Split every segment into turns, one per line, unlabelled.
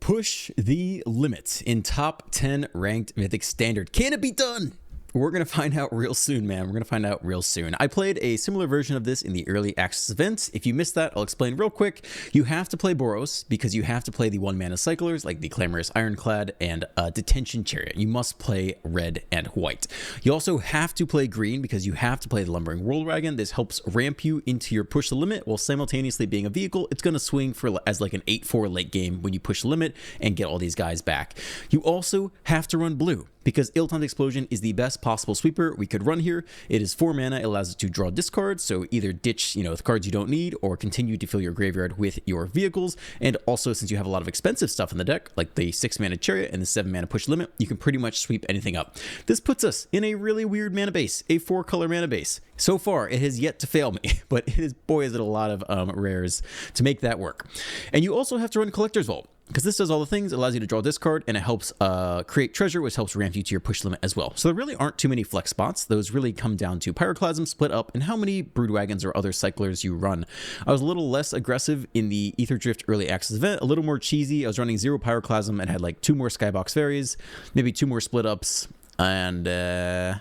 Push the limit in top 10 ranked Mythic Standard. Can it be done? We're going to find out real soon, man. We're going to find out real soon. I played a similar version of this in the early access event. If you missed that, I'll explain real quick. You have to play Boros because you have to play the 1-mana cyclers like the Clamorous Ironclad and Detention Chariot. You must play red and white. You also have to play green because you have to play the Lumbering Whirlwagon. This helps ramp you into your push the limit while simultaneously being a vehicle. It's going to swing for as like an 8-4 late game when you push the limit and get all these guys back. You also have to run blue, because Ill-Timed Explosion is the best possible sweeper we could run here. It is 4 mana, it allows us to draw discard, so either ditch, the cards you don't need, or continue to fill your graveyard with your vehicles. And also, since you have a lot of expensive stuff in the deck, like the 6-mana Chariot and the 7-mana Push Limit, you can pretty much sweep anything up. This puts us in a really weird mana base, a 4-color mana base. So far, it has yet to fail me, but it is, boy, is it a lot of rares to make that work. And you also have to run Collector's Vault, because this does all the things. It allows you to draw discard, and it helps create treasure, which helps ramp you to your push limit as well. So there really aren't too many flex spots. Those really come down to Pyroclasm, Split Up, and how many Broodwagons or other cyclers you run. I was a little less aggressive in the Aetherdrift early access event, a little more cheesy. I was running 0 Pyroclasm and had like 2 more Skybox Fairies, maybe 2 more Split Ups, and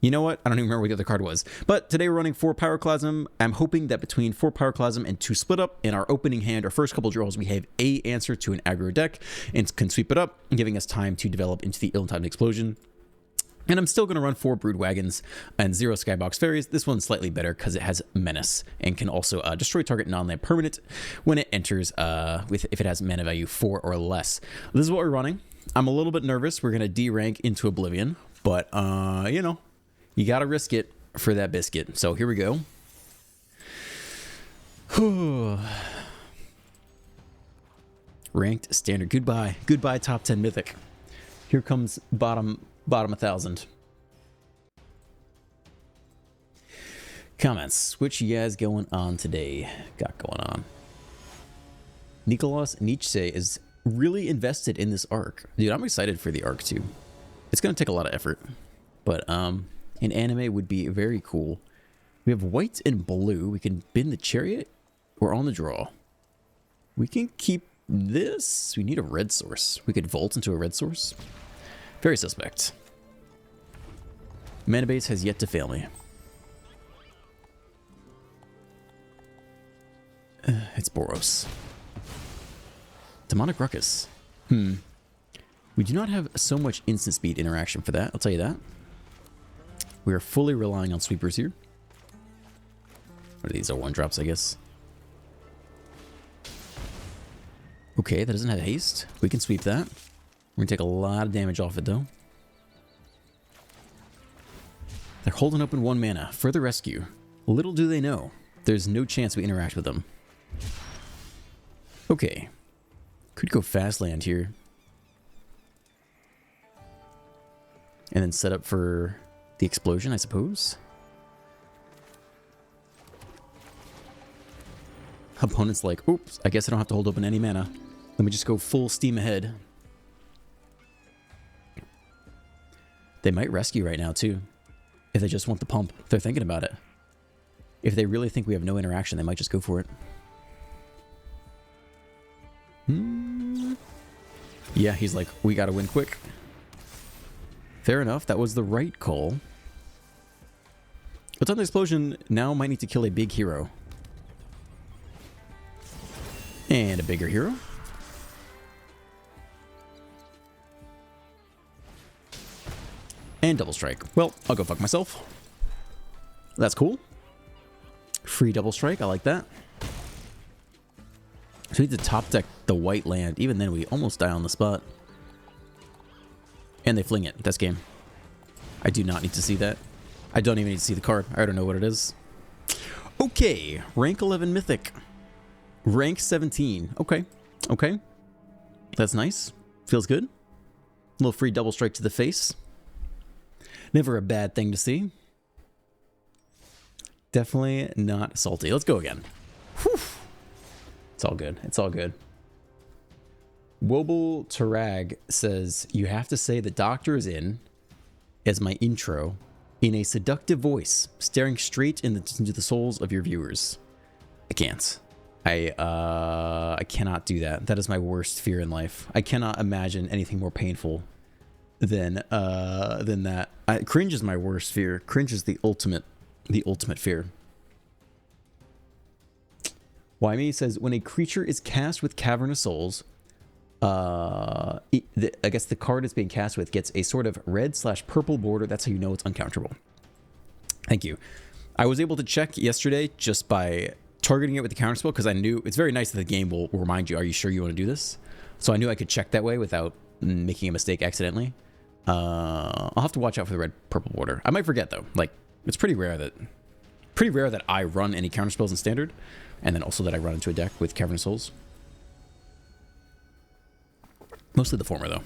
you know what? I don't even remember what the other card was. But today we're running 4 Pyroclasm. I'm hoping that between 4 Pyroclasm and 2 Split Up in our opening hand, our first couple draws, we have a answer to an aggro deck and can sweep it up, giving us time to develop into the Ill-Timed Explosion. And I'm still going to run 4 Broodwagons and 0 Skybox Fairies. This one's slightly better because it has Menace and can also destroy target non-land permanent when it enters if it has mana value 4 or less. This is what we're running. I'm a little bit nervous. We're going to D-rank into Oblivion, but you gotta risk it for that biscuit. So here we go. Ranked standard. Goodbye. Goodbye, top 10 Mythic. Here comes bottom 1,000. Comments. What you guys going on today? Got going on. Nicolas Nietzsche is really invested in this arc. Dude, I'm excited for the arc too. It's gonna take a lot of effort. But an anime would be very cool. We have white and blue. We can bin the Chariot. We're on the draw. We can keep this. We need a red source. We could vault into a red source. Very suspect. Mana base has yet to fail me. It's Boros. Demonic Ruckus. We do not have so much instant speed interaction for that. I'll tell you that. We are fully relying on sweepers here. What are these? Are 1-drops, I guess. Okay, that doesn't have haste. We can sweep that. We're going to take a lot of damage off it, though. They're holding up in 1 mana. For the rescue. Little do they know, there's no chance we interact with them. Okay. Could go fast land here. And then set up for the explosion, I suppose. Opponent's like, oops, I guess I don't have to hold open any mana. Let me just go full steam ahead. They might rescue right now, too. If they just want the pump. They're thinking about it. If they really think we have no interaction, they might just go for it. Yeah, he's like, we gotta win quick. Fair enough, that was the right call. But on the explosion now might need to kill a big hero. And a bigger hero. And double strike. Well, I'll go fuck myself. That's cool. Free double strike, I like that. So we need to top deck the white land. Even then, we almost die on the spot. And they fling it. That's game. I do not need to see that. I don't even need to see the card. I don't know what it is. Okay. Rank 11 Mythic. Rank 17. Okay. Okay. That's nice. Feels good. A little free double strike to the face. Never a bad thing to see. Definitely not salty. Let's go again. Whew. It's all good. It's all good. Wobble Tarag says, you have to say the doctor is in as my intro in a seductive voice, staring straight into the souls of your viewers. I can't. I cannot do that. That is my worst fear in life. I cannot imagine anything more painful than that. Cringe is my worst fear. Cringe is the ultimate fear. Why me says when a creature is cast with Cavern of Souls, I guess the card it's being cast with gets a sort of red/purple border. That's how you know it's uncounterable. Thank you. I was able to check yesterday just by targeting it with the counterspell because I knew it's very nice that the game will remind you, are you sure you want to do this? So I knew I could check that way without making a mistake accidentally. I'll have to watch out for the red/purple border. I might forget though. Like, it's pretty rare that I run any counterspells in standard, and then also that I run into a deck with Cavern of Souls. Mostly the former though.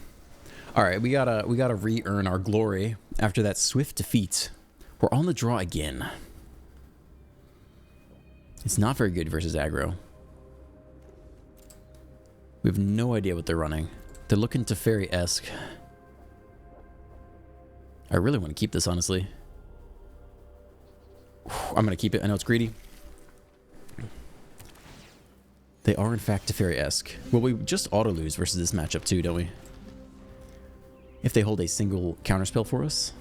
All right, we gotta re-earn our glory after that swift defeat. We're on the draw again. It's not very good versus aggro. We have no idea what they're running. They're looking Teferi-esque. I really want to keep this, honestly. I'm going to keep it. I know it's greedy. They are, in fact, Teferi-esque. Well, we just auto-lose versus this matchup, too, don't we? If they hold a single counterspell for us.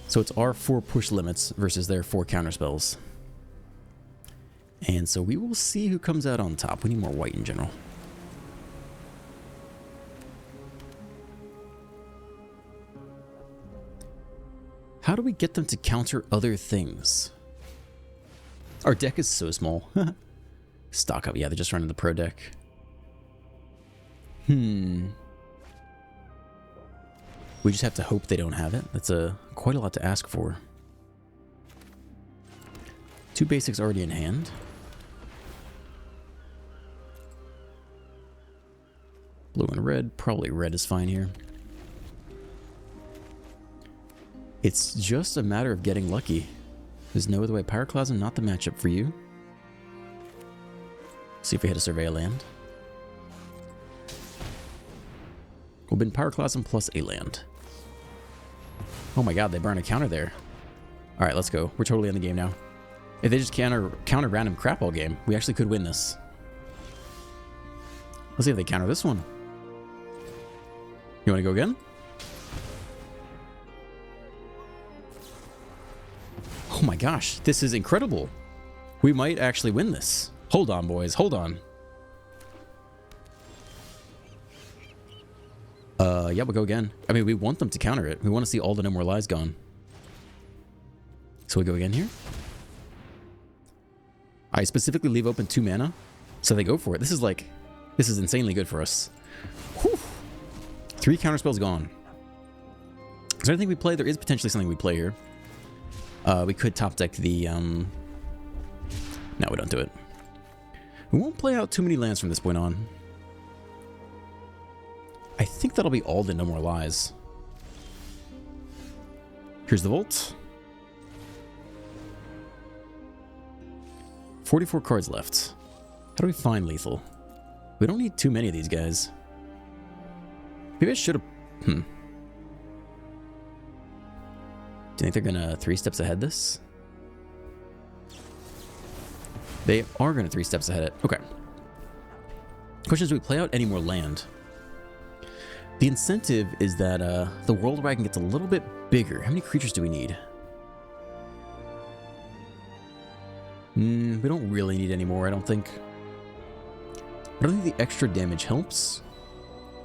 So it's our 4 push limits versus their 4 counterspells. And so we will see who comes out on top. We need more white in general. How do we get them to counter other things? Our deck is so small. Stock up. Yeah, they're just running the pro deck. We just have to hope they don't have it. That's quite a lot to ask for. 2 basics already in hand. Blue and red. Probably red is fine here. It's just a matter of getting lucky. There's no other way. Pyroclasm, not the matchup for you. See if we hit a survey land. We'll bin Pyroclasm plus a land. Oh my god, they burn a counter there. Alright, let's go. We're totally in the game now. If they just counter random crap all game, we actually could win this. Let's see if they counter this one. You want to go again? Oh my gosh, this is incredible. We might actually win this. Hold on, boys. Hold on. Yeah, we'll go again. I mean, we want them to counter it. We want to see all the No More Lies gone. So we go again here. I specifically leave open 2 mana, so they go for it. This is insanely good for us. Whew. 3 counterspells gone. Is there anything we play? There is potentially something we play here. We could top deck the, No, we don't do it. We won't play out too many lands from this point on. I think that'll be all the No More Lies. Here's the Volt. 44 cards left. How do we find lethal? We don't need too many of these guys. Maybe I should have... Do you think they're gonna 3 steps ahead this? They are gonna 3 steps ahead it. Okay. Question is, do we play out any more land? The incentive is that the World Wagon gets a little bit bigger. How many creatures do we need? We don't really need any more, I don't think. I don't think the extra damage helps.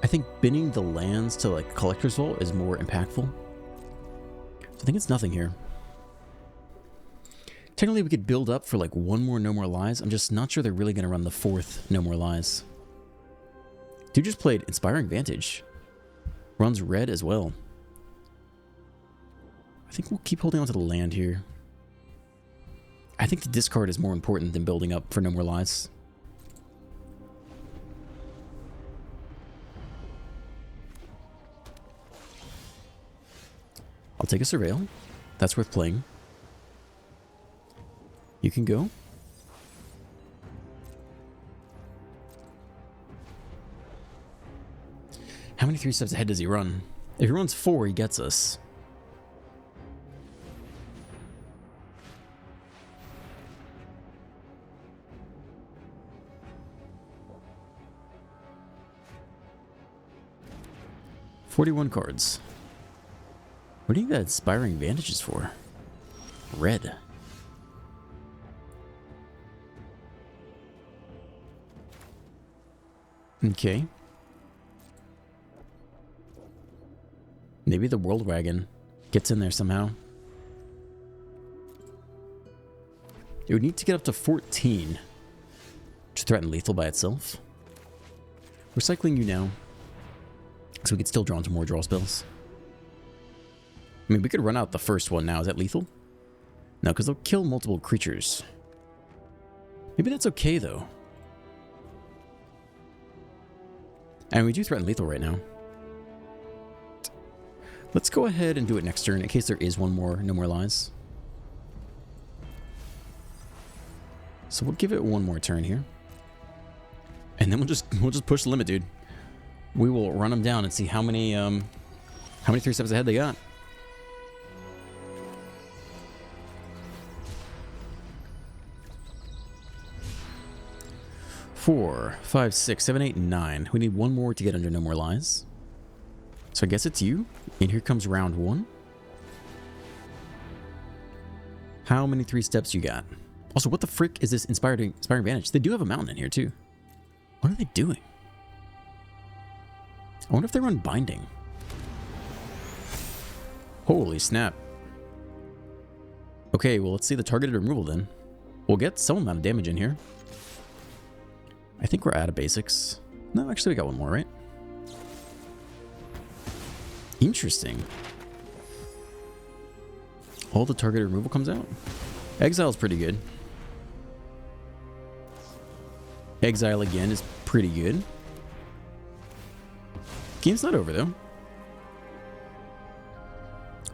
I think binning the lands to like Collector's Vault is more impactful. I think it's nothing here. Technically, we could build up for like 1 more No More Lies. I'm just not sure they're really going to run the 4th No More Lies. Dude just played Inspiring Vantage. Runs red as well. I think we'll keep holding on to the land here. I think the discard is more important than building up for No More Lies. I'll take a Surveil. That's worth playing. You can go. How many 3 steps ahead does he run? If he runs 4, he gets us. 41 cards. What do you think that Inspiring Vantage is for? Red. Okay. Maybe the World Wagon gets in there somehow. It would need to get up to 14 to threaten lethal by itself. Recycling you now, so we could still draw into more draw spells. I mean, we could run out the first one now. Is that lethal? No, because they'll kill multiple creatures. Maybe that's okay, though. And we do threaten lethal right now. Let's go ahead and do it next turn in case there is one more, no more lies. So we'll give it one more turn here. And then we'll just push the limit, dude. We will run them down and see how many 3 steps ahead they got. Four, 5, 6, 7, 8, 9. We need one more to get under no more lies. So I guess it's you. And here comes round 1. How many 3 steps you got? Also, what the frick is this Inspiring Vantage? They do have a mountain in here too. What are they doing? I wonder if they run binding. Holy snap. Okay, well, let's see the targeted removal then. We'll get some amount of damage in here. I think we're out of basics. No, actually we got one more, right? Interesting. All the targeted removal comes out. Exile's pretty good. Exile again is pretty good. Game's not over though.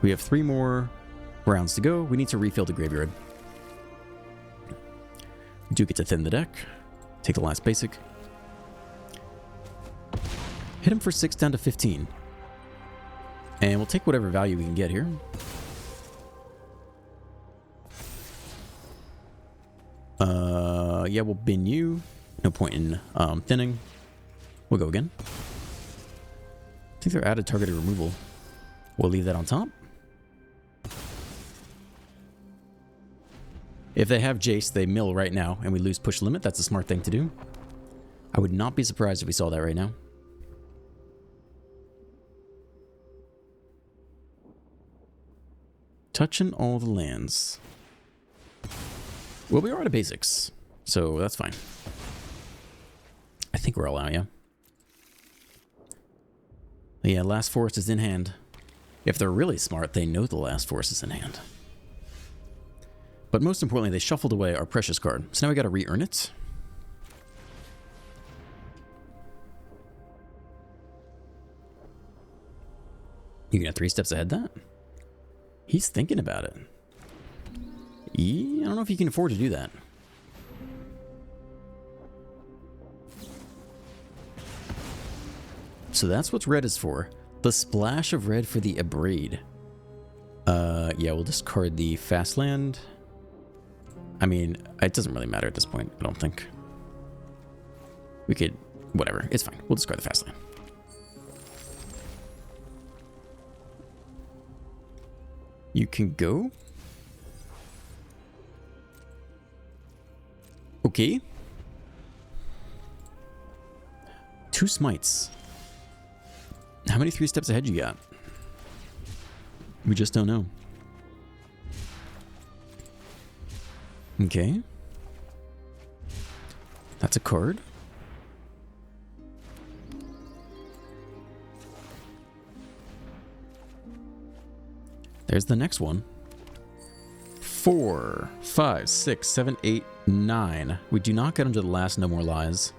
We have 3 more rounds to go. We need to refill the graveyard. We do get to thin the deck. Take the last basic. Hit him for 6 down to 15. And we'll take whatever value we can get here. Yeah, we'll bin you. No point in thinning. We'll go again. I think they're added targeted removal. We'll leave that on top. If they have Jace, they mill right now, and we lose push limit. That's a smart thing to do. I would not be surprised if we saw that right now. Touching all the lands. Well, we are out of basics, so that's fine. I think we're all out, yeah. Yeah, last forest is in hand. If they're really smart, they know the last forest is in hand. But most importantly, they shuffled away our precious card. So now we got to re-earn it. You can have 3 steps ahead of that? He's thinking about it. Yeah, I don't know if you can afford to do that. So that's what red is for. The splash of red for the Abrade. Yeah, we'll discard the fast land. I mean, it doesn't really matter at this point, I don't think. We could, whatever, it's fine. We'll discard the fast land. You can go. Okay. 2 smites. How many 3 steps ahead you got? We just don't know. Okay. That's a card. There's the next one. 4, 5, 6, 7, 8, 9. We do not get into the last no more lies.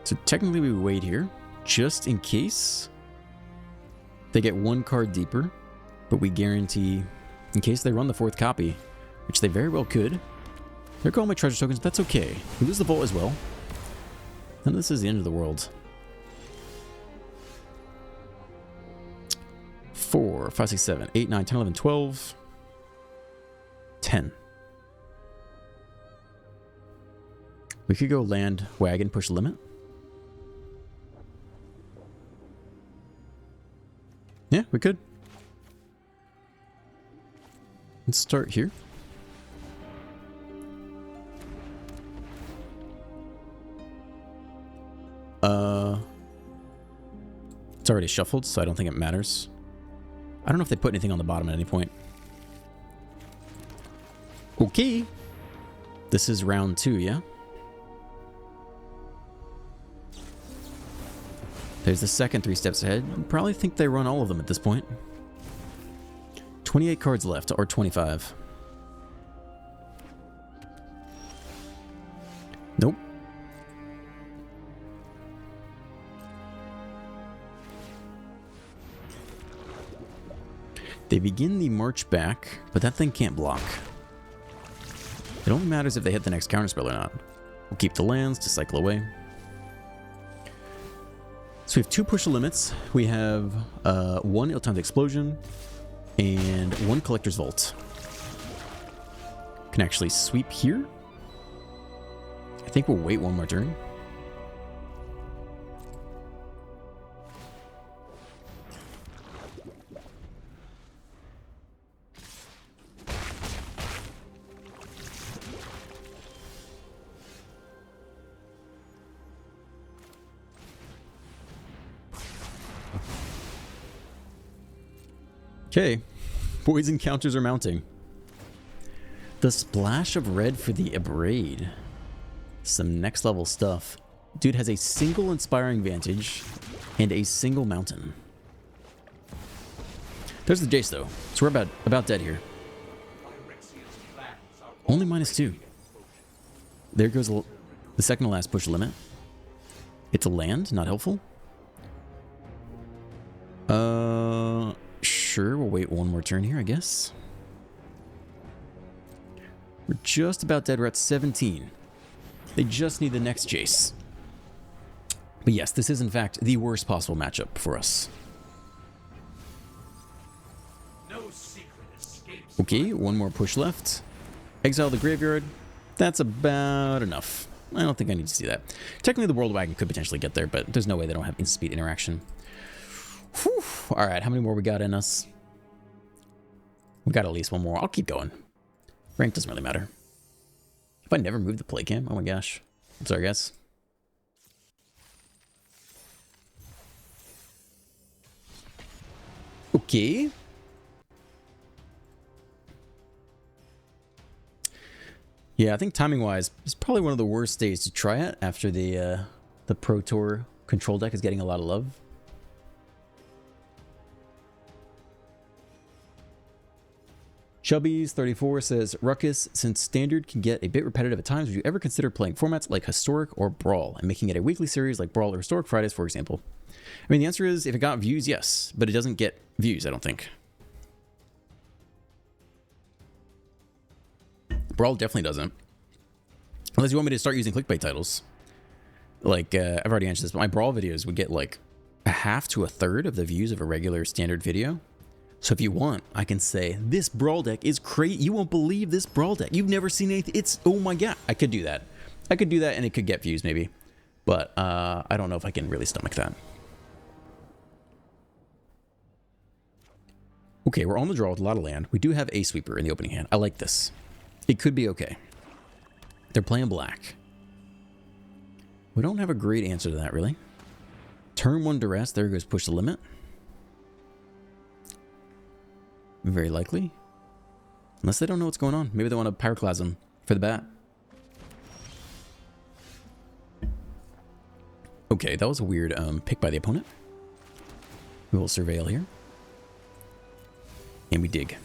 So technically we wait here, just in case they get 1 card deeper, but we guarantee, in case they run the 4th copy, which they very well could. They're calling my treasure tokens, that's okay. We lose the vault as well. None of this is the end of the world. 4, 5, 6, 7, 8, 9, 10, 11, 12, 10. We could go land, wagon, push limit. Yeah, we could. Let's start here. It's already shuffled, so I don't think it matters. I don't know if they put anything on the bottom at any point. Okay. This is round 2, yeah? There's the second 3 steps ahead. I probably think they run all of them at this point. 28 cards left, or 25. Nope. They begin the march back, but that thing can't block. It only matters if they hit the next counterspell or not. We'll keep the lands to cycle away. So we have 2 push limits. We have 1 ill-timed explosion and 1 collector's vault. Can actually sweep here. I think we'll wait 1 more turn. Okay, poison counters are mounting. The splash of red for the abrade. Some next level stuff. Dude has a single inspiring vantage and a single mountain. There's the Jace though, so we're about dead here. Only -2. There goes the second to last push limit. It's a land, not helpful. Sure, we'll wait 1 more turn here, I guess. We're just about dead. We're at 17. They just need the next Jace. But yes, this is in fact the worst possible matchup for us. Okay, 1 more push left. Exile the graveyard. That's about enough. I don't think I need to see that. Technically, the World Wagon could potentially get there, but there's no way they don't have instant speed interaction. Whew. All right, how many more we got in us? We got at least 1 more. I'll keep going. Rank doesn't really matter. If I never move the play cam, oh my gosh. I'm sorry, guys. Okay. Yeah, I think timing-wise, it's probably one of the worst days to try it after the Pro Tour control deck is getting a lot of love. Chubbies34 says, Ruckus, since Standard can get a bit repetitive at times, would you ever consider playing formats like Historic or Brawl and making it a weekly series like Brawl or Historic Fridays, for example? I mean, the answer is, if it got views, yes, but it doesn't get views, I don't think. Brawl definitely doesn't. Unless you want me to start using clickbait titles. Like, I've already answered this, but my Brawl videos would get like 1/2 to 1/3 of the views of a regular Standard video. So if you want, I can say, this Brawl deck is crazy. You won't believe this Brawl deck. You've never seen anything. It's, oh my god. I could do that. I could do that and it could get views maybe. But I don't know if I can really stomach that. Okay, we're on the draw with a lot of land. We do have a sweeper in the opening hand. I like this. It could be okay. They're playing black. We don't have a great answer to that, really. Turn 1 duress. There goes push the limit. Very likely. Unless they don't know what's going on. Maybe they want a Pyroclasm for the bat. Okay, that was a weird pick by the opponent. We will surveil here. And we dig.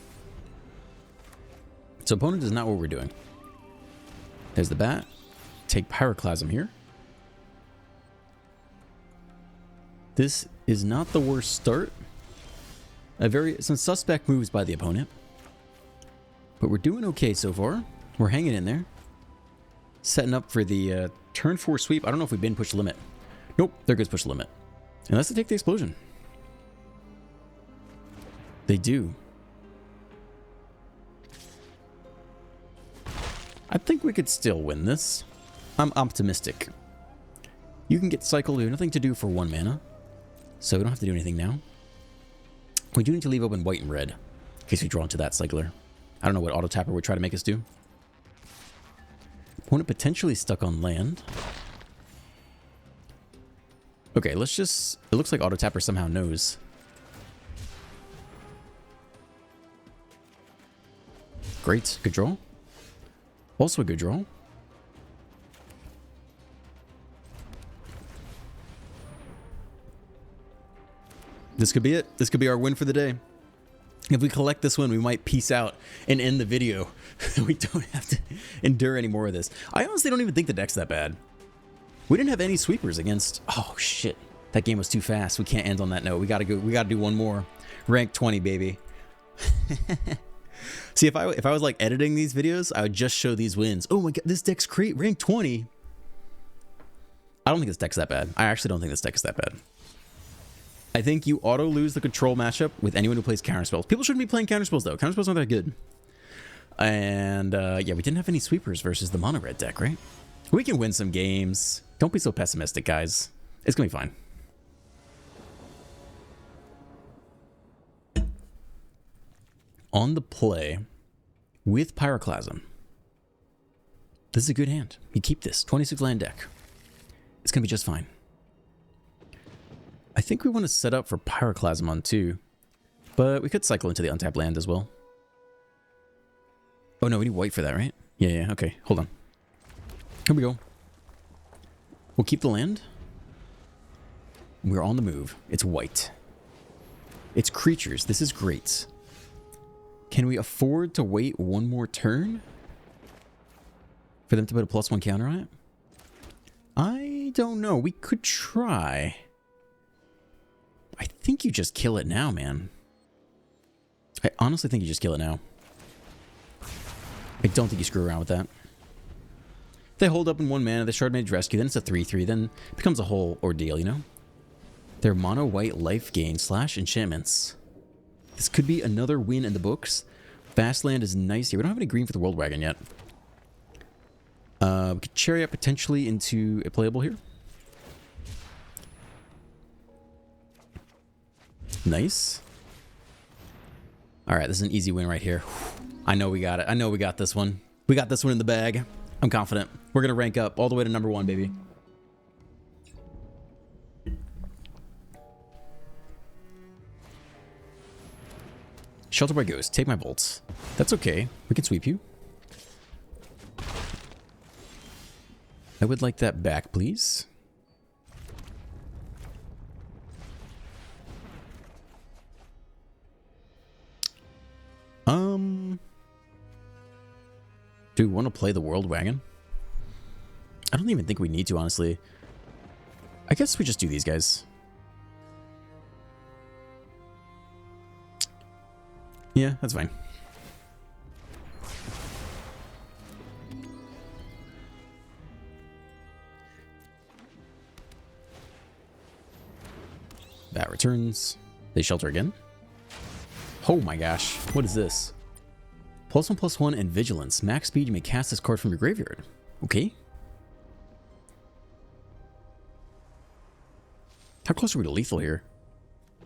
So opponent is not what we're doing. There's the bat. Take Pyroclasm here. This is not the worst start. Some suspect moves by the opponent. But we're doing okay so far. We're hanging in there. Setting up for the turn 4 sweep. I don't know if we've been push limit. Nope, there goes push limit. Unless they take the explosion. They do. I think we could still win this. I'm optimistic. You can get cycled. We have nothing to do for 1 mana. So we don't have to do anything now. We do need to leave open white and red in case we draw into that cycler. I don't know what auto tapper would try to make us do. Opponent potentially stuck on land. Okay, let's just... It looks like auto tapper somehow knows. Great. Good draw. Also a good draw. This could be it. This could be our win for the day. If we collect this one, we might peace out and end the video. We don't have to endure any more of this. I honestly don't even think the deck's that bad. We didn't have any sweepers against... Oh, shit. That game was too fast. We can't end on that note. We gotta go. We gotta do one more. Rank 20, baby. See, if I was like editing these videos, I would just show these wins. Oh my god, this deck's great. Rank 20. I don't think this deck's that bad. I actually don't think this deck is that bad. I think you auto lose the control matchup with anyone who plays counterspells. People shouldn't be playing counterspells though. Counterspells aren't that good. And yeah, we didn't have any sweepers versus the mono red deck, right? We can win some games. Don't be so pessimistic, guys. It's gonna be fine. On the play with Pyroclasm. This is a good hand. You keep this. 26 land deck. It's going to be just fine. I think we want to set up for Pyroclasm on 2. But we could cycle into the untapped land as well. Oh no, we need white for that, right? Yeah, okay. Hold on. Here we go. We'll keep the land. We're on the move. It's white. It's creatures. This is great. Can we afford to wait one more turn for them to put a +1 counter on it? I don't know. We could try. I think you just kill it now, man. I honestly think you just kill it now. I don't think you screw around with that. If they hold up in 1 mana, they Shard Mage Rescue, then it's a 3/3, then it becomes a whole ordeal, you know? They're mono white life gain / enchantments. This could be another win in the books. Fast land is nice here. We don't have any green for the World Wagon yet. We could Chariot potentially into a playable here. Nice. Alright, this is an easy win right here. I know we got it. I know we got this one. We got this one in the bag. I'm confident. We're going to rank up all the way to number 1, baby. Shelter by Ghost. Take my bolts. That's okay. We can sweep you. I would like that back, please. Do we want to play the World Wagon? I don't even think we need to, honestly. I guess we just do these guys. Yeah, that's fine. That returns. They shelter again. Oh my gosh. What is this? +1/+1 and Vigilance. Max speed, you may cast this card from your graveyard. Okay. How close are we to lethal here?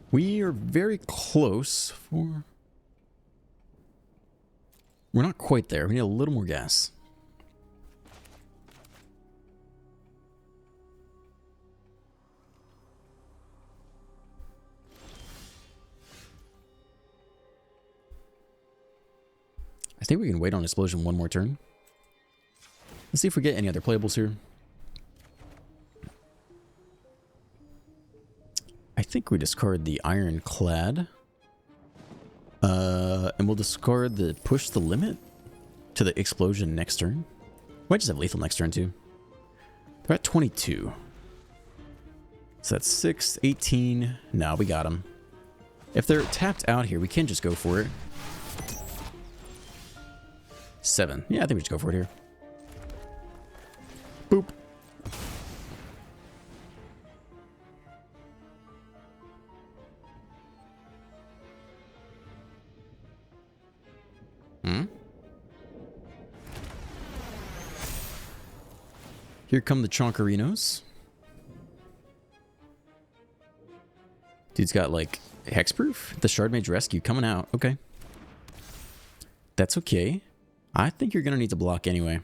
We are very close for... We're not quite there. We need a little more gas. I think we can wait on Explosion one more turn. Let's see if we get any other playables here. I think we discard the Ironclad. And we'll discard the Push the Limit to the Explosion next turn. Might just have Lethal next turn too. They're at 22. So that's 6, 18. No, we got them. If they're tapped out here, we can just go for it. 7. Yeah, I think we just go for it here. Boop. Here come the Chonkerinos. Dude's got like hexproof. The Shard Mage Rescue coming out. Okay. That's okay. I think you're gonna need to block anyway.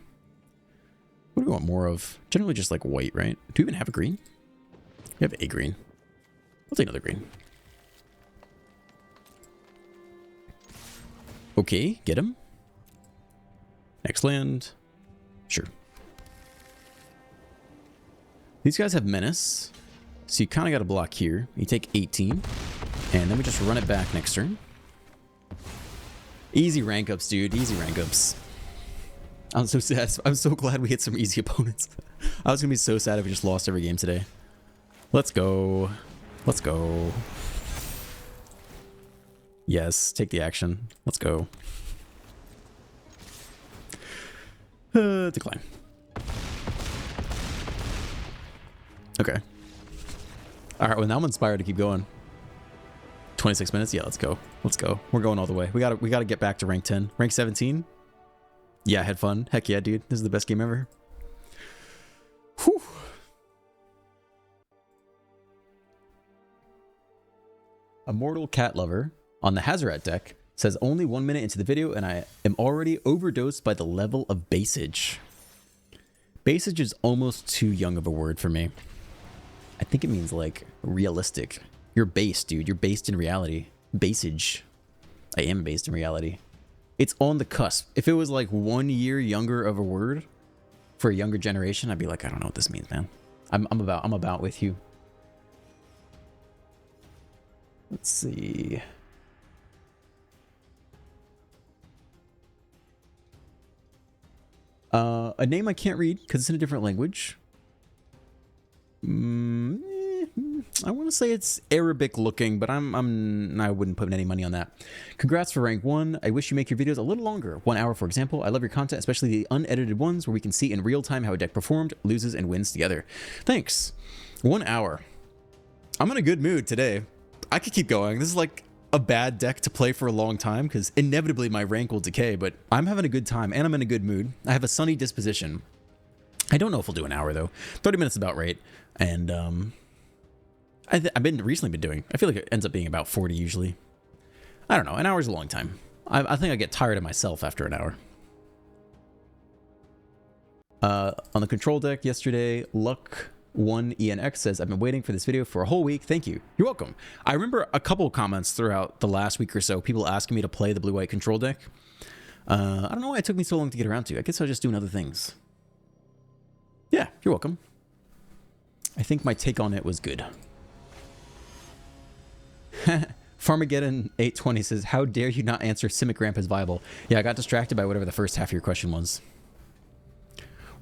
What do we want more of? Generally just like white, right? Do we even have a green? We have a green. I'll take another green. Okay, get him. Next land. Sure. These guys have Menace. So you kind of got to block here. You take 18. And then we just run it back next turn. Easy rank ups, dude. Easy rank ups. I'm so sad. I'm so glad we hit some easy opponents. I was going to be so sad if we just lost every game today. Let's go. Let's go. Yes, take the action. Let's go. Decline. Okay. All right, well, now I'm inspired to keep going. 26 minutes? Yeah, let's go. Let's go. We're going all the way. We gotta get back to rank 10. Rank 17? Yeah, had fun. Heck yeah, dude. This is the best game ever. Whew. Immortal Cat Lover on the Hazoret deck says only 1 minute into the video and I am already overdosed by the level of basage. Basage is almost too young of a word for me. I think it means like realistic. You're based, dude. You're based in reality. Basage. I am based in reality. It's on the cusp. If it was like 1 year younger of a word for a younger generation, I'd be like, I don't know what this means, man. I'm about with you. Let's see. A name I can't read because it's in a different language. I want to say it's Arabic looking, but I wouldn't put any money on that. Congrats for rank 1. I wish you make your videos a little longer. 1 hour, for example. I love your content, especially the unedited ones where we can see in real time how a deck performed, loses, and wins together. Thanks. 1 hour. I'm in a good mood today. I could keep going. This is like a bad deck to play for a long time because inevitably my rank will decay, but I'm having a good time and I'm in a good mood. I have a sunny disposition. I don't know if we'll do an hour though. 30 minutes is about right. And I've recently been doing, I feel like it ends up being about 40 usually. I don't know. An hour is a long time. I think I get tired of myself after an hour. On the control deck yesterday, Luck1ENX says, I've been waiting for this video for a whole week. Thank you. You're welcome. I remember a couple of comments throughout the last week or so, people asking me to play the blue-white control deck. I don't know why it took me so long to get around to. I guess I was just doing other things. Yeah, you're welcome. I think my take on it was good. Farmageddon 820 says, how dare you not answer Simic Ramp is viable? Yeah, I got distracted by whatever the first half of your question was.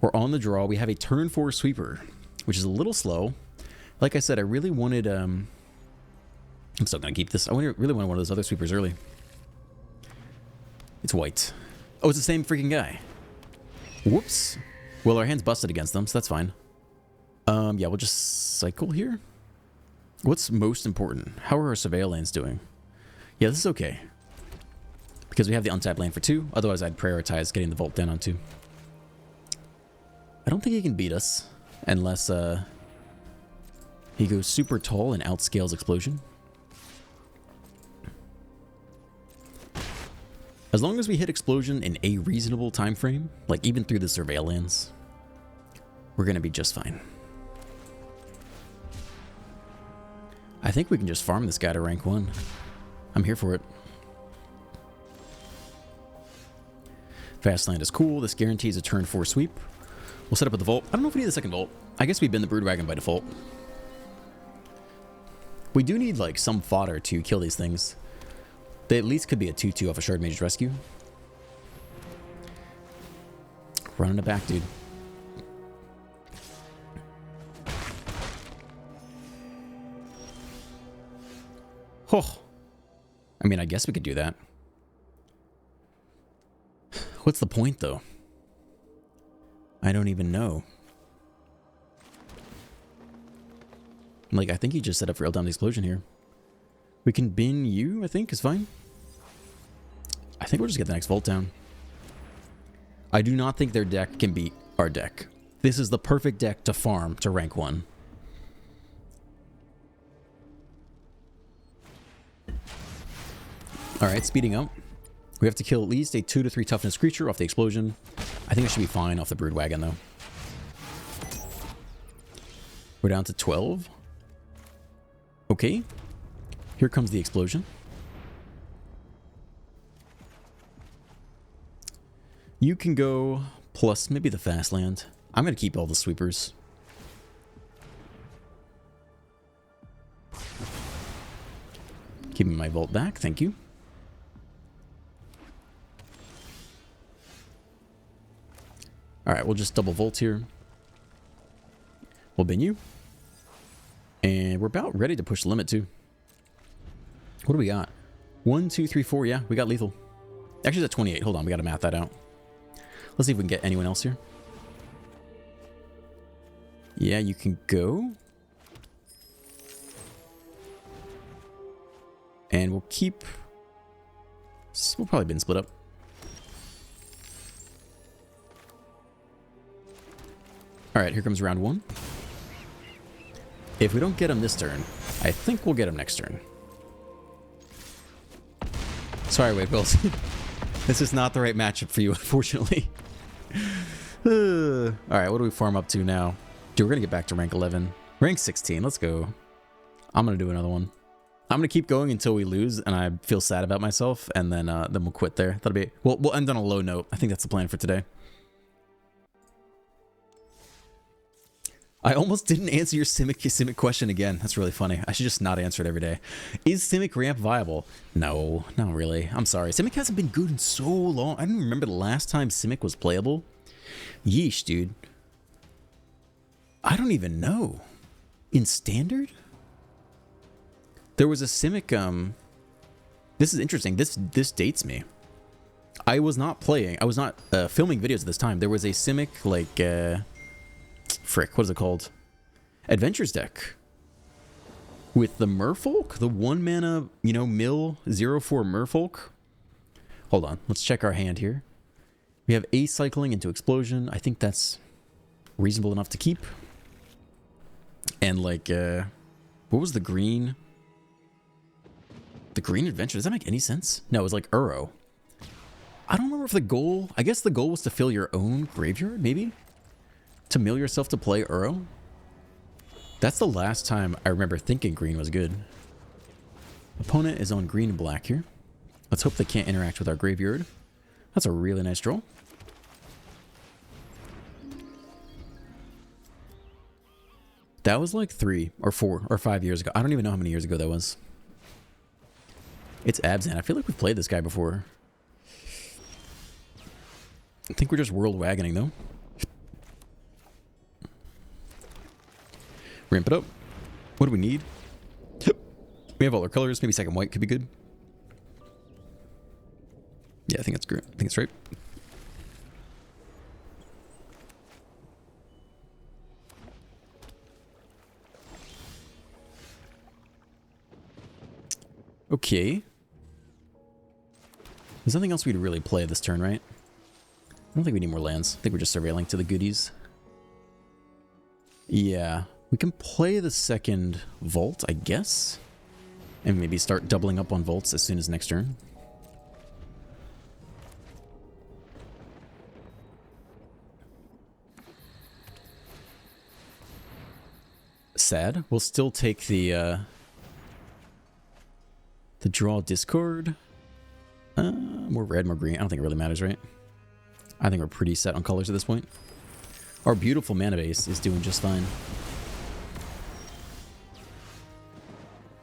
We're on the draw. We have a turn 4 sweeper, which is a little slow. Like I said, I really wanted... I'm still going to keep this. I really wanted one of those other sweepers early. It's white. Oh, it's the same freaking guy. Whoops. Well, our hand's busted against them, so that's fine. Yeah, we'll just cycle here. What's most important? How are our surveil lanes doing? Yeah, this is okay. Because we have the untapped lane for 2. Otherwise, I'd prioritize getting the Volt down on 2. I don't think he can beat us. Unless he goes super tall and outscales Explosion. As long as we hit Explosion in a reasonable time frame, like even through the surveil lands, we're going to be just fine. I think we can just farm this guy to rank 1. I'm here for it. Fast land is cool. This guarantees a turn 4 sweep. We'll set up with the Volt. I don't know if we need the second Volt. I guess we've been the Broodwagon by default. We do need like some fodder to kill these things. They at least could be a 2-2 off a Shard Mage's Rescue. Running it back, dude. Oh. I mean, I guess we could do that. What's the point, though? I don't even know. Like, I think he just set up for Eldam's Explosion here. We can bin you, I think, is fine. I think we'll just get the next Volt down. I do not think their deck can beat our deck. This is the perfect deck to farm to rank 1. Alright, speeding up. We have to kill at least a 2 to 3 toughness creature off the explosion. I think it should be fine off the brood wagon, though. We're down to 12. Okay. Here comes the explosion. You can go plus maybe the fast land. I'm going to keep all the sweepers. Keeping my vault back, thank you. Alright, we'll just double vault here. We'll bin you. And we're about ready to push the limit too. What do we got? 1, 2, 3, 4. Yeah, we got lethal. Actually, it's at 28. Hold on, we got to math that out. Let's see if we can get anyone else here. Yeah, you can go. And we'll keep... We'll probably bin split up. Alright, here comes round 1. If we don't get him this turn, I think we'll get him next turn. Sorry, Wade Wills. This is not the right matchup for you, unfortunately. Alright, what do we farm up to now? Dude, we're going to get back to rank 11. Rank 16, let's go. I'm going to do another one. I'm going to keep going until we lose and I feel sad about myself, and then we'll quit there. That'll be... We'll end on a low note. I think that's the plan for today. I almost didn't answer your Simic question again. That's really funny. I should just not answer it every day. Is Simic ramp viable? No, not really. I'm sorry. Simic hasn't been good in so long. I don't remember the last time Simic was playable. Yeesh, dude. I don't even know. In Standard? There was a Simic, This is interesting. This dates me. I was not playing. I was not filming videos at this time. There was a Simic, like, frick, what is it called? Adventures deck. With the Merfolk? The 1 mana, you know, mill 0/4 Merfolk? Hold on, let's check our hand here. We have a cycling into explosion. I think that's reasonable enough to keep. And like, what was the green? The green adventure, does that make any sense? No, it was like Uro. I don't remember if the goal, I guess the goal was to fill your own graveyard, maybe? To mill yourself to play Uro? That's the last time I remember thinking green was good. Opponent is on green and black here. Let's hope they can't interact with our graveyard. That's a really nice draw. That was like 3 or 4 or 5 years ago. I don't even know how many years ago that was. It's Abzan. I feel like we've played this guy before. I think we're just world wagoning though. Ramp it up. What do we need? We have all our colors. Maybe second white could be good. Yeah, I think that's great. I think it's right. Okay. There's nothing else we'd really play this turn, right? I don't think we need more lands. I think we're just surveilling to the goodies. Yeah. We can play the second vault, I guess. And maybe start doubling up on vaults as soon as next turn. Sad. We'll still take the draw discard. More red, more green. I don't think it really matters, right? I think we're pretty set on colors at this point. Our beautiful mana base is doing just fine.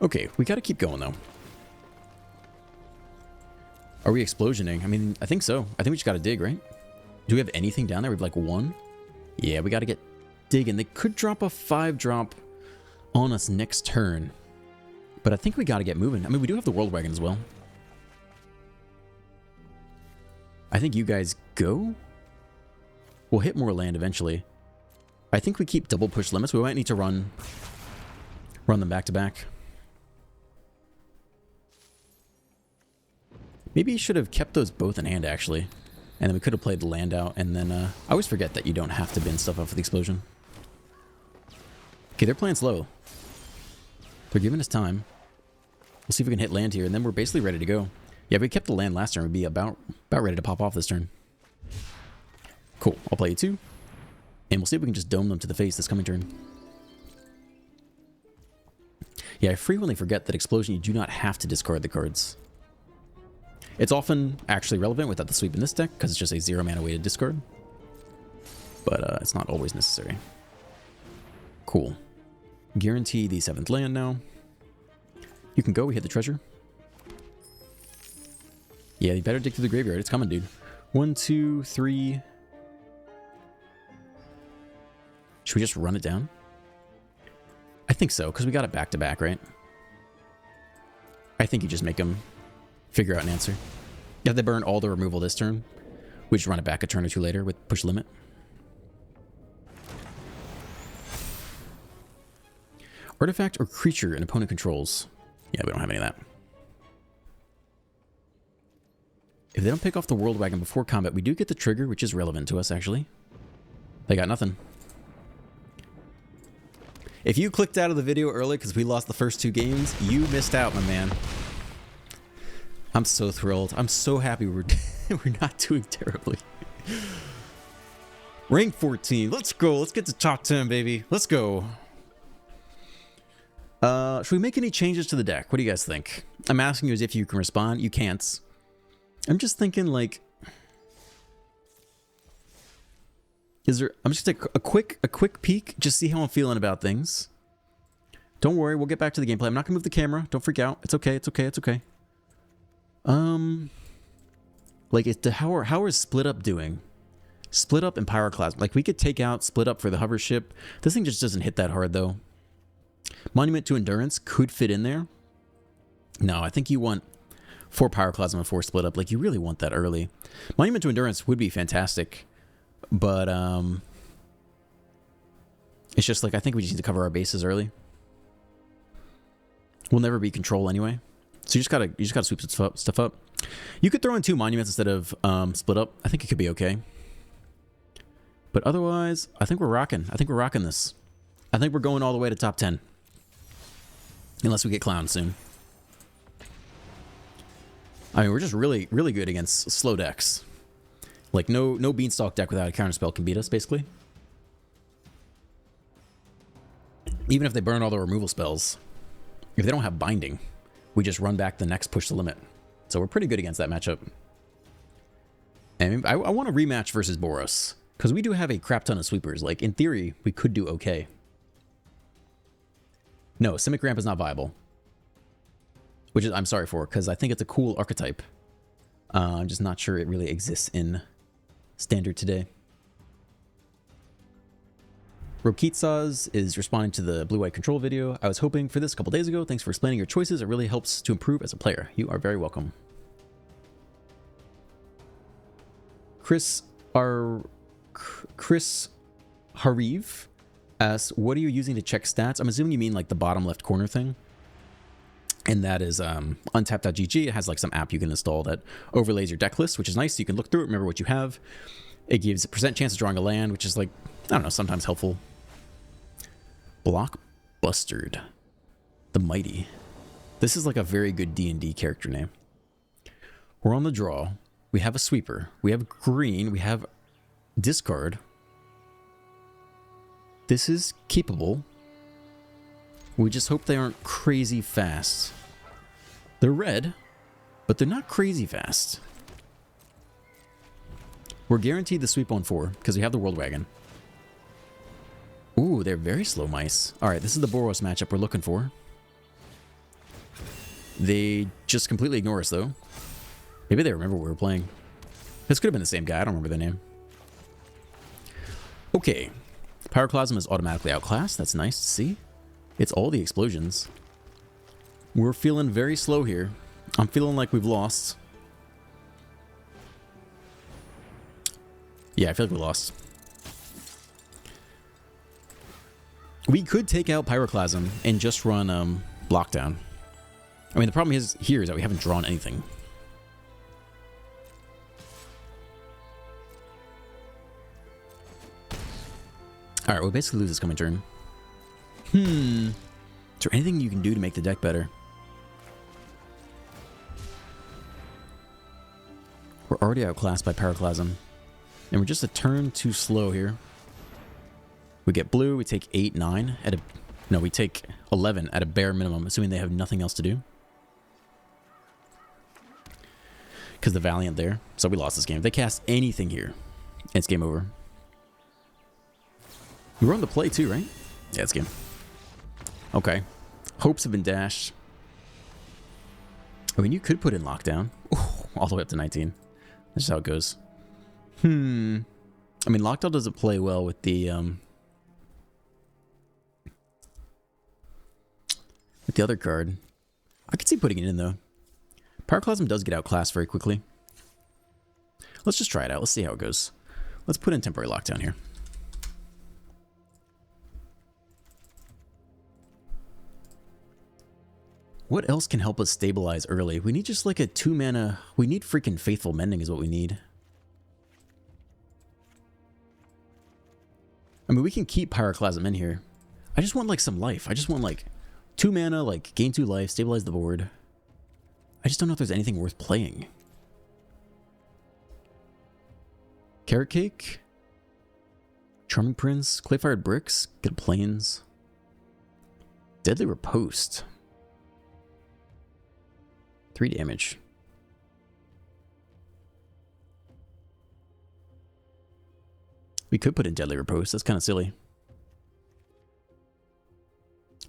Okay, we gotta keep going though. Are we explosioning? I mean, I think so. I think we just gotta dig, right? Do we have anything down there? We have like 1? Yeah, we gotta get digging. They could drop a 5-drop on us next turn. But I think we gotta get moving. I mean, we do have the World Wagon as well. I think you guys go. We'll hit more land eventually. I think we keep double push limits. We might need to run them back to back. Maybe you should have kept those both in hand, actually. And then we could have played the land out, and then... I always forget that you don't have to bin stuff up for the explosion. Okay, they're playing slow. They're giving us time. We'll see if we can hit land here, and then we're basically ready to go. Yeah, if we kept the land last turn, we'd be about ready to pop off this turn. Cool. I'll play you 2. And we'll see if we can just dome them to the face this coming turn. Yeah, I frequently forget that Explosion, you do not have to discard the cards. It's often actually relevant without the sweep in this deck, because it's just a 0 mana way to discard. But it's not always necessary. Cool. Guarantee the 7th land now. You can go, we hit the treasure. Yeah, you better dig through the graveyard. It's coming, dude. 1, 2, 3. Should we just run it down? I think so, because we got it back to back, right? I think you just make them figure out an answer. If they burn all the removal this turn, we just run it back a turn or 2 later with push limit. Artifact or creature an opponent controls. Yeah, we don't have any of that. If they don't pick off the World Wagon before combat, we do get the trigger, which is relevant to us, actually. They got nothing. If you clicked out of the video early because we lost the first 2 games, you missed out, my man. I'm so thrilled. I'm so happy we're not doing terribly. Rank 14. Let's go. Let's get to top 10, baby. Let's go. Should we make any changes to the deck? What do you guys think? I'm asking you as if you can respond. You can't. I'm just thinking, like, I'm just gonna take a quick peek, just see how I'm feeling about things. Don't worry, we'll get back to the gameplay. I'm not gonna move the camera. Don't freak out. It's okay. It's okay. It's okay. Like, how is Split Up doing? Split Up and Pyroclasm. Like, we could take out Split Up for the hover ship. This thing just doesn't hit that hard, though. Monument to Endurance could fit in there. No, I think you want 4 Pyroclasm and 4 Split Up. Like, you really want that early. Monument to Endurance would be fantastic. But, it's just like, I think we just need to cover our bases early. We'll never be control anyway. So you just gotta sweep stuff up. You could throw in 2 monuments instead of Split Up. I think it could be okay. But otherwise, I think we're rocking. I think we're rocking this. I think we're going all the way to top 10. Unless we get clowned soon. I mean, we're just really, really good against slow decks. Like, no Beanstalk deck without a counterspell can beat us, basically. Even if they burn all the removal spells. If they don't have Binding, we just run back the next push the limit. So we're pretty good against that matchup. And I want a rematch versus Boros. Because we do have a crap ton of sweepers. Like, in theory, we could do okay. No, Simic Ramp is not viable. Which is, I'm sorry for, because I think it's a cool archetype. I'm just not sure it really exists in Standard today. Rokitsaz is responding to the blue-white control video. I was hoping for this a couple days ago. Thanks for explaining your choices. It really helps to improve as a player. You are very welcome. Chris Hariv asks, what are you using to check stats? I'm assuming you mean like the bottom left corner thing. And that is untap.gg. It has like some app you can install that overlays your deck list, which is nice. So you can look through it, remember what you have. It gives a % chance of drawing a land, which is like, I don't know, sometimes helpful. Blockbustered. The Mighty. This is like a very good D&D character name. We're on the draw. We have a sweeper. We have green. We have discard. This is keepable. We just hope they aren't crazy fast. They're red, but they're not crazy fast. We're guaranteed the sweep on 4 because we have the World Wagon. Ooh, they're very slow mice. All right, this is the Boros matchup we're looking for. They just completely ignore us, though. Maybe they remember what we were playing. This could have been the same guy. I don't remember their name. Okay. Pyroclasm is automatically outclassed. That's nice to see. It's all the explosions. We're feeling very slow here. I'm feeling like we've lost. Yeah, I feel like we lost. We could take out Pyroclasm and just run Blockdown. I mean, the problem here is that we haven't drawn anything. Alright, we'll basically lose this coming turn. Is there anything you can do to make the deck better? We're already outclassed by Pyroclasm. And we're just a turn too slow here. We get blue, we take 8, 9 at a... No, we take 11 at a bare minimum, assuming they have nothing else to do. Because the Valiant there. So we lost this game. If they cast anything here, it's game over. We were on the play too, right? Yeah, it's game. Okay. Hopes have been dashed. I mean, you could put in lockdown. Ooh, all the way up to 19. That's just how it goes. I mean, lockdown doesn't play well with the other card. I could see putting it in, though. Pyroclasm does get outclassed very quickly. Let's just try it out. Let's see how it goes. Let's put in temporary lockdown here. What else can help us stabilize early? We need just like a 2-mana... We need freaking Faithful Mending is what we need. I mean, we can keep Pyroclasm in here. I just want like some life. I just want like 2 mana, like gain 2 life, stabilize the board. I just don't know if there's anything worth playing. Carrot Cake? Charming Prince? Clayfired Bricks? Get Plains? Deadly Riposte. 3 damage. We could put in Deadly Riposte. That's kind of silly.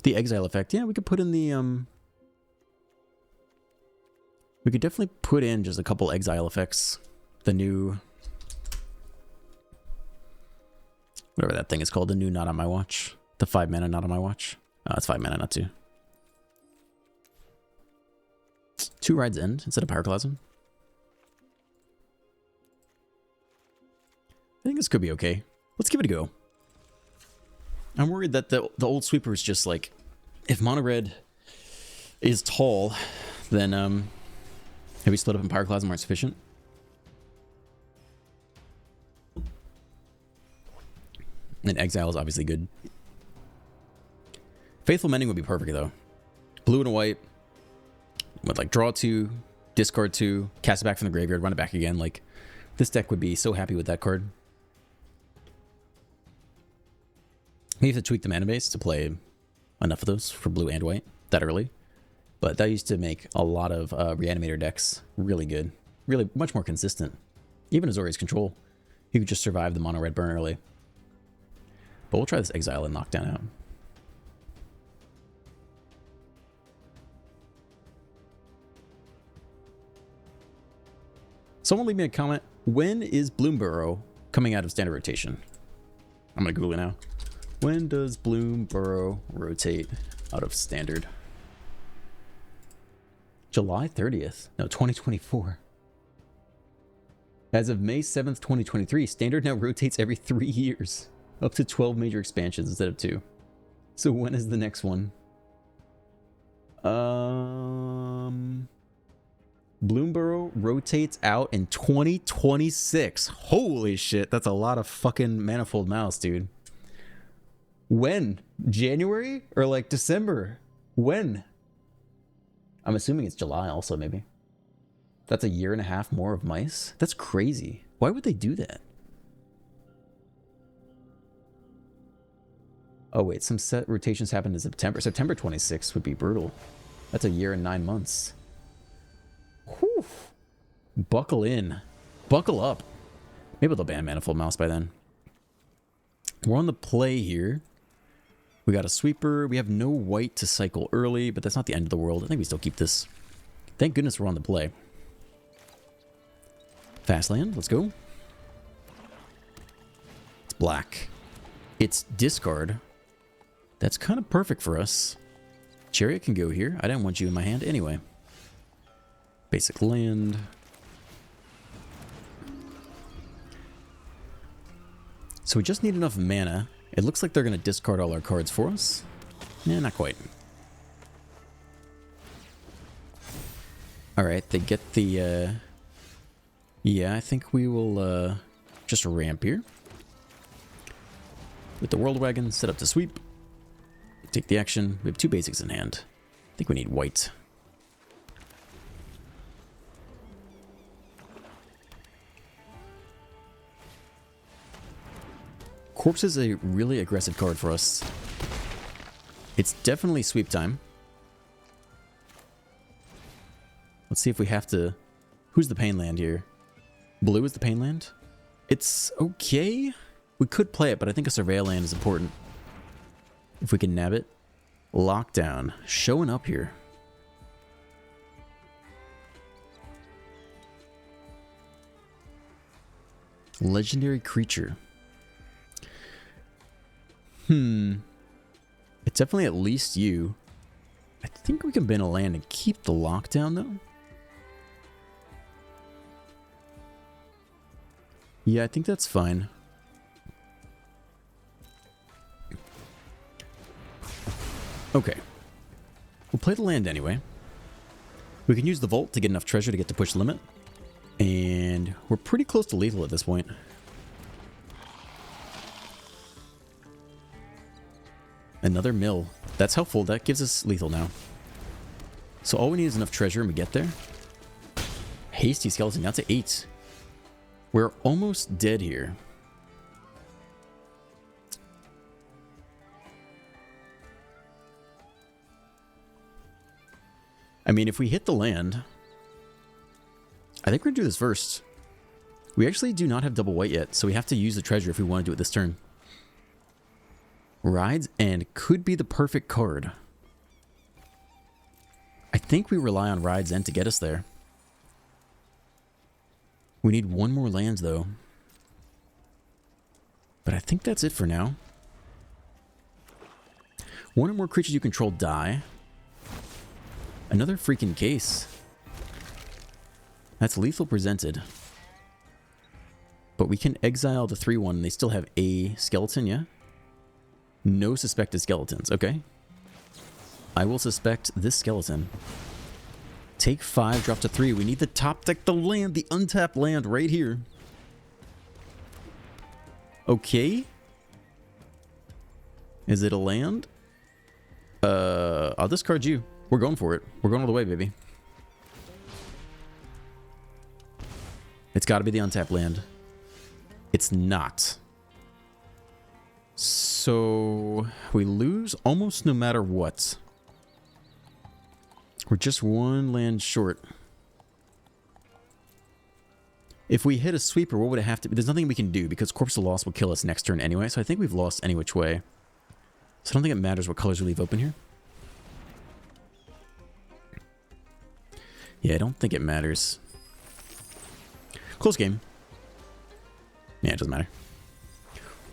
The Exile effect. Yeah, we could put in the... We could definitely put in just a couple Exile effects. The new... Whatever that thing is called. The new Not On My Watch. The 5 mana Not On My Watch. It's 5 mana, not 2. 2 Rides End instead of Pyroclasm. I think this could be okay. Let's give it a go. I'm worried that the old sweeper is just like... If mono red is tall, then maybe split up in Pyroclasm aren't sufficient. And Exile is obviously good. Faithful Mending would be perfect though. Blue and a white. With like draw 2, discard 2, cast it back from the graveyard, run it back again. Like this deck would be so happy with that card. We have to tweak the mana base to play enough of those for blue and white that early. But that used to make a lot of Reanimator decks really good. Really much more consistent. Even Azorius Control. You could just survive the mono red burn early. But we'll try this Exile and Knockdown out. Someone leave me a comment. When is Bloom Burrow coming out of standard rotation? I'm going to Google it now. When does Bloom Burrow rotate out of standard? July 30th? No, 2024. As of May 7th, 2023, standard now rotates every 3 years. Up to 12 major expansions instead of 2. So when is the next one? Bloomburrow rotates out in 2026. Holy shit, that's a lot of fucking Manifold Mouse, dude. When? January? Or like December? When? I'm assuming it's July also, maybe. That's a 1.5 years more of mice? That's crazy. Why would they do that? Oh wait, some set rotations happen in September. September 26th would be brutal. That's a 1 year and 9 months. Whew. Buckle in. Buckle up. Maybe they'll ban Manifold Mouse by then. We're on the play here. We got a sweeper. We have no white to cycle early, but that's not the end of the world. I think we still keep this. Thank goodness we're on the play. Fast land. Let's go. It's black. It's discard. That's kind of perfect for us. Chariot can go here. I didn't want you in my hand anyway. Basic land. So we just need enough mana. It looks like they're going to discard all our cards for us. Nah, not quite. Alright, they get the... Yeah, I think we will just ramp here. With the World Wagon, set up to sweep. Take the action. We have 2 basics in hand. I think we need white. Corpse is a really aggressive card for us. It's definitely sweep time. Let's see if we have to... Who's the pain land here? Blue is the pain land? It's okay. We could play it, but I think a surveil land is important. If we can nab it. Lockdown. Showing up here. Legendary creature. It's definitely at least you. I think we can bin a land and keep the lockdown, though. Yeah, I think that's fine. Okay. We'll play the land anyway. We can use the Vault to get enough treasure to get to push limit. And we're pretty close to lethal at this point. Another mill. That's helpful. That gives us lethal now. So all we need is enough treasure and we get there. Hasty skeleton. Now to 8. We're almost dead here. I mean, if we hit the land... I think we're going to do this first. We actually do not have double white yet, so we have to use the treasure if we want to do it this turn. Rides and could be the perfect card. I think we rely on Rides End to get us there. We need one more land, though. But I think that's it for now. One or more creatures you control die. Another freaking case. That's lethal presented. But we can exile the 3/1 and they still have a skeleton, yeah? No suspected skeletons. Okay. I will suspect this skeleton. Take 5, drop to 3. We need the top deck, the land, the untapped land right here. Okay. Is it a land? I'll discard you. We're going for it. We're going all the way, baby. It's got to be the untapped land. It's not. So we lose almost no matter what. We're just one land short. If we hit a sweeper, what would it have to be? There's nothing we can do because Corpse of Loss will kill us next turn anyway. So I think we've lost any which way. So I don't think it matters what colors we leave open here. Yeah, I don't think it matters. Close game. Yeah, it doesn't matter.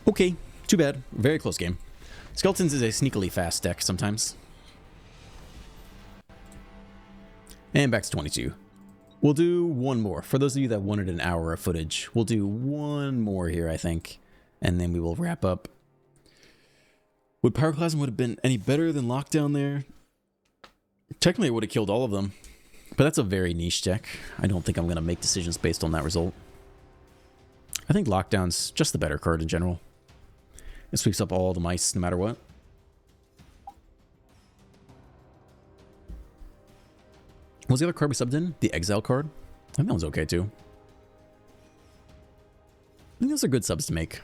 Okay, too bad. Very close game. Skeletons is a sneakily fast deck sometimes. And back to 22. We'll do one more. For those of you that wanted an hour of footage, we'll do one more here, I think. And then we will wrap up. Would Pyroclasm would have been any better than Lockdown there? Technically, it would have killed all of them. But that's a very niche deck. I don't think I'm going to make decisions based on that result. I think Lockdown's just the better card in general. It sweeps up all the mice no matter what. What was the other card we subbed in? The Exile card? I think that one's okay too. I think those are good subs to make.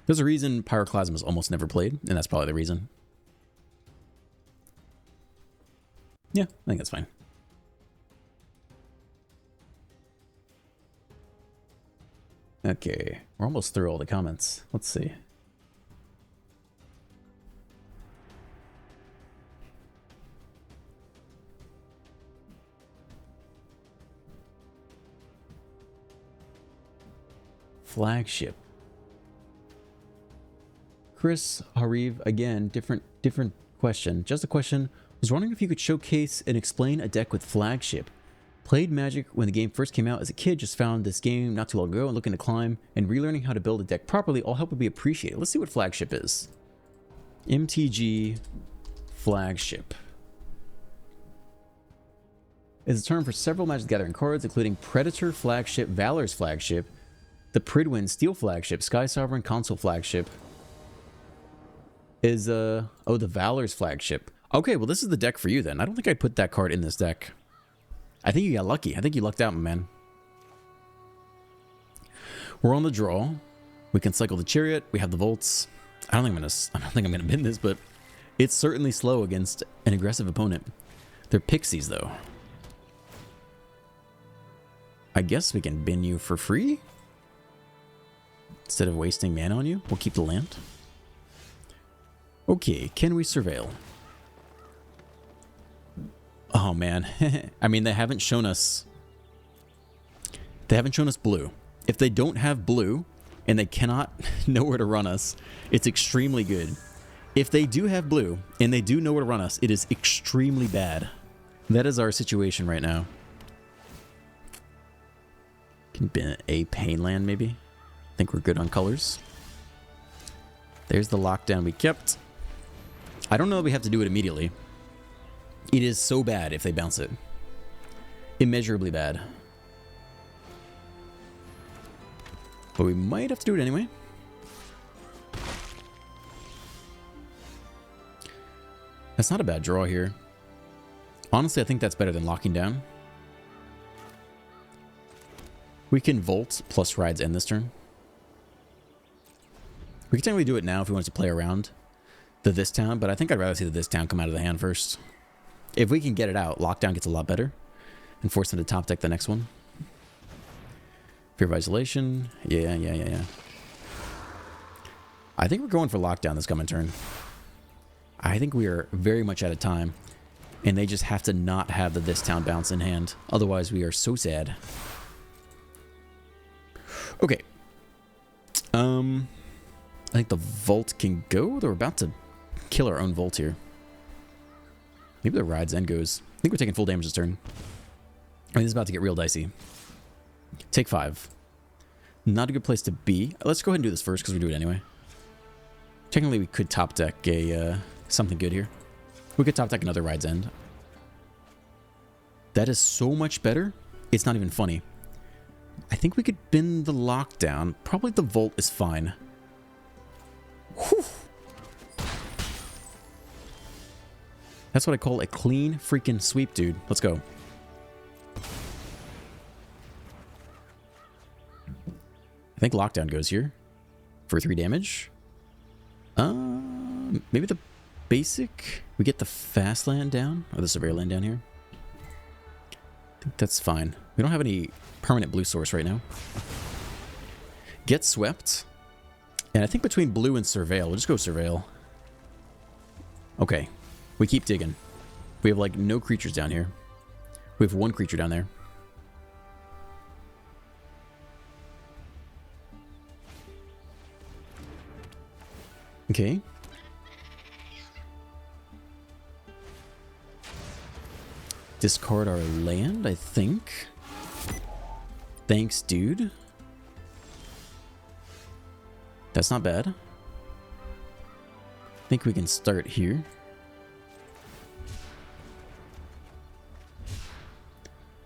There's a reason Pyroclasm is almost never played, and that's probably the reason. Yeah, I think that's fine. Okay, we're almost through all the comments. Let's see. Flagship. Chris Hariv, again, different question. Just a question. Was wondering if you could showcase and explain a deck with Flagship. Played Magic when the game first came out as a kid, just found this game not too long ago and looking to climb, and relearning how to build a deck properly. All help would be appreciated. Let's see what Flagship is. MTG Flagship is a term for several Magic the Gathering cards, including Predator Flagship, Valor's Flagship, the Pridwin Steel Flagship, Sky Sovereign Console Flagship. Is, oh, the Valor's Flagship. Okay, well, this is the deck for you then. I don't think I'd put that card in this deck. I think you got lucky. I think you lucked out, my man. We're on the draw. We can cycle the chariot. We have the volts. I don't think I'm gonna bin this, but it's certainly slow against an aggressive opponent. They're pixies though. I guess we can bin you for free instead of wasting mana on you. We'll keep the land. Okay, can we surveil? Oh man, I mean they haven't shown us blue. If they don't have blue and they cannot know where to run us, it's extremely good. If they do have blue and they do know where to run us, it is extremely bad. That is our situation right now. Can bin a pain land maybe. I think we're good on colors. There's the lockdown we kept. I don't know if we have to do it immediately. It is so bad if they bounce it. Immeasurably bad. But we might have to do it anyway. That's not a bad draw here. Honestly, I think that's better than locking down. We can Volt plus Rides end this turn. We can technically do it now if we wanted to play around the this town, but I think I'd rather see the this town come out of the hand first. If we can get it out, lockdown gets a lot better. And force them to top deck the next one. Fear of Isolation. Yeah. I think we're going for lockdown this coming turn. I think we are very much out of time. And they just have to not have the this town bounce in hand. Otherwise, we are so sad. Okay. I think the Volt can go. They're about to kill our own Volt here. Maybe the Rides end goes. I think we're taking full damage this turn. I mean, this is about to get real dicey. Take 5. Not a good place to be. Let's go ahead and do this first because we do it anyway. Technically, we could top deck a something good here. We could top deck another Ride's End. That is so much better. It's not even funny. I think we could bin the lockdown. Probably the Volt is fine. Whew. That's what I call a clean freaking sweep, dude. Let's go. I think lockdown goes here for 3 damage. Maybe the basic. We get the fast land down or the severe land down here. I think that's fine. We don't have any permanent blue source right now. Get swept. And I think between blue and surveil, we'll just go surveil. Okay. We keep digging. We have like no creatures down here. We have 1 creature down there. Okay. Discard our land, I think. Thanks, dude. That's not bad. I think we can start here.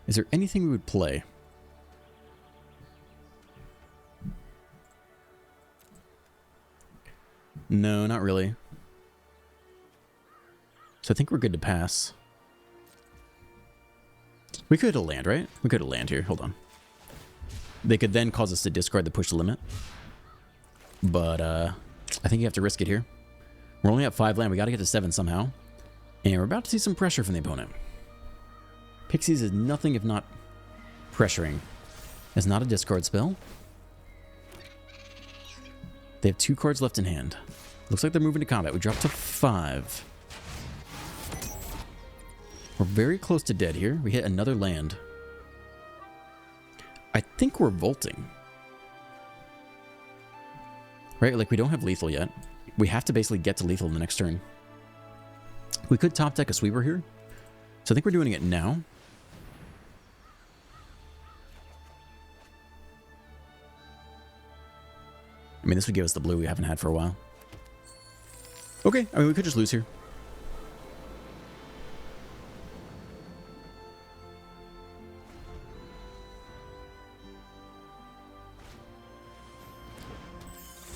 Is there anything we would play? No, not really. So I think we're good to pass. We could have land, right? We could have land here. Hold on. They could then cause us to discard the push limit. But I think you have to risk it here. We're only at 5 land. We got to get to 7 somehow. And we're about to see some pressure from the opponent. Pixies is nothing if not pressuring. It's not a discard spell. They have 2 cards left in hand. Looks like they're moving to combat. We drop to 5. We're very close to dead here. We hit another land. I think we're volting. Right? Like, we don't have lethal yet. We have to basically get to lethal in the next turn. We could top deck a sweeper here. So I think we're doing it now. I mean, this would give us the blue we haven't had for a while. Okay, I mean, we could just lose here.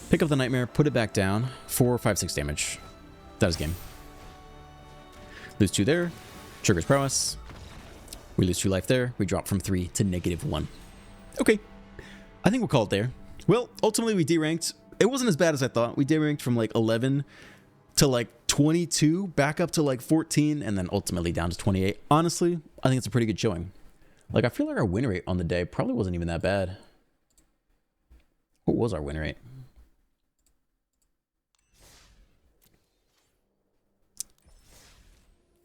Pick up the Nightmare, put it back down. 4, 5, 6 damage. That is game. Lose 2 there. Triggers prowess. We lose 2 life there. We drop from 3 to -1. Okay. I think we'll call it there. Well, ultimately we deranked. It wasn't as bad as I thought. We deranked from like 11 to like 22, back up to like 14, and then ultimately down to 28. Honestly, I think it's a pretty good showing. Like, I feel like our win rate on the day probably wasn't even that bad. What was our win rate?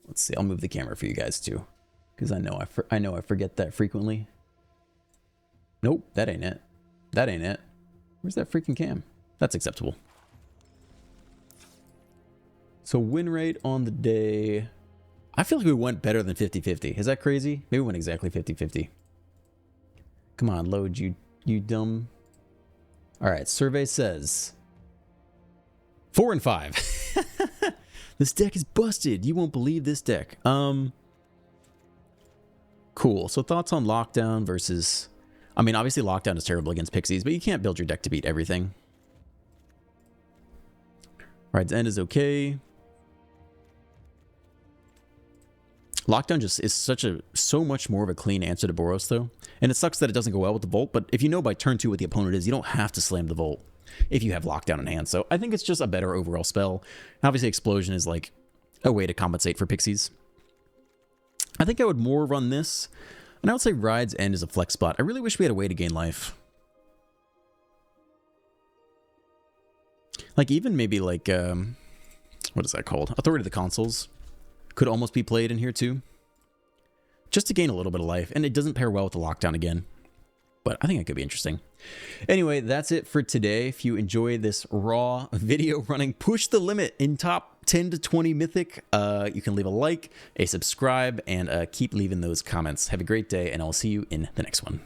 Let's see. I'll move the camera for you guys too, because I know I forget that frequently. Nope, that ain't it. That ain't it. Where's that freaking cam? That's acceptable. So win rate on the day, I feel like we went better than 50-50. Is that crazy? Maybe we went exactly 50-50. Come on, load, you dumb. All right, survey says 4 and 5. This deck is busted. You won't believe this deck. Cool. So thoughts on Lockdown versus... I mean, obviously Lockdown is terrible against Pixies, but you can't build your deck to beat everything. Ride's End is okay. Lockdown just is so much more of a clean answer to Boros, though. And it sucks that it doesn't go well with the Volt, but if you know by turn 2 what the opponent is, you don't have to slam the Volt if you have Lockdown in hand. So I think it's just a better overall spell. Obviously, Explosion is like a way to compensate for Pixies. I think I would more run this, and I would say Ride's End is a flex spot. I really wish we had a way to gain life. Like, even maybe like, what is that called? Authority of the Consuls could almost be played in here too, just to gain a little bit of life, and it doesn't pair well with the Lockdown again, but I think it could be interesting. Anyway, that's it for today. If you enjoyed this raw video running Push the Limit in top 10 to 20 Mythic, you can leave a like, a subscribe, and keep leaving those comments. Have a great day, and I'll see you in the next one.